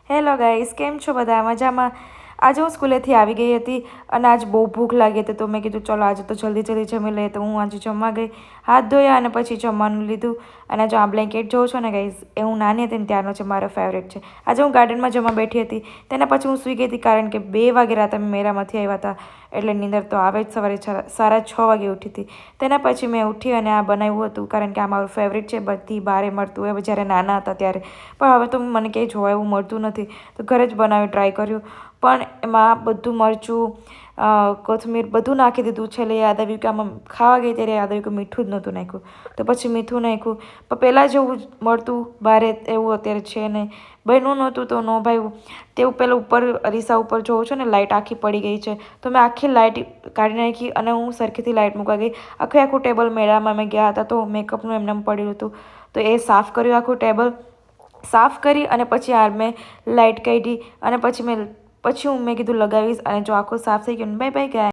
Hello guys, કેમ છો બધા? મજામાં? આજે હું સ્કૂલેથી આવી ગઈ હતી અને આજ બહુ ભૂખ લાગી હતી, તો મેં કીધું ચલો આજે તો જલ્દી જમી લઈએ. તો હું આજે જમવા ગઈ, હાથ ધોયા અને પછી જમવાનું લીધું. અને જો આ બ્લેન્કેટ જોઉં છો ને ગાઈસ, એ હું નાની હતી ને ત્યારનો છે, મારો ફેવરેટ છે. આજે હું ગાર્ડનમાં જમવા બેઠી હતી, તેના પછી હું સૂઈ ગઈ હતી કારણ કે 2 વાગે રાતે અમે મેરામાંથી આવ્યા હતા. એટલે નીંદર તો આવે જ. સવારે 6:30 વાગે ઉઠી હતી. તેના પછી મેં ઉઠી અને આ બનાવ્યું હતું કારણ કે આ મારું ફેવરેટ છે. બધી બહારે મળતું હોય જ્યારે નાના હતા ત્યારે, પણ હવે તો મને ક્યાંય જોવા એવું મળતું નથી. તો ઘરે જ બનાવી ટ્રાય કર્યું, પણ એમાં બધું મરચું, કોથમીર બધું નાખી દીધું. છેલ્લે યાદ આવ્યું કે આમાં ખાવા ગઈ ત્યારે યાદ આવ્યું કે મીઠું જ નહોતું નાખ્યું, તો પછી મીઠું નાખ્યું. પણ પહેલાં જેવું મળતું બહારે એવું અત્યારે છે નહીં. બન્યું નહોતું તો ન ભાવ્યું. તેવું પહેલાં ઉપર અરીસા ઉપર જોઉં છું ને, લાઇટ આખી પડી ગઈ છે, તો મેં આખી લાઇટ કાઢી નાખી અને હું સરખેથી લાઇટ મૂકવા ગઈ. આખું ટેબલ મેળામાં મેં ગયા હતા તો મેકઅપનું એમને પડ્યું હતું, તો એ સાફ કર્યું. આખું ટેબલ સાફ કરી અને પછી આ મેં લાઇટ કાઢી અને પછી મેં કીધું લગાવીશ. અને જો આખું સાફ થઈ ગયું. બાય બાય ગાય.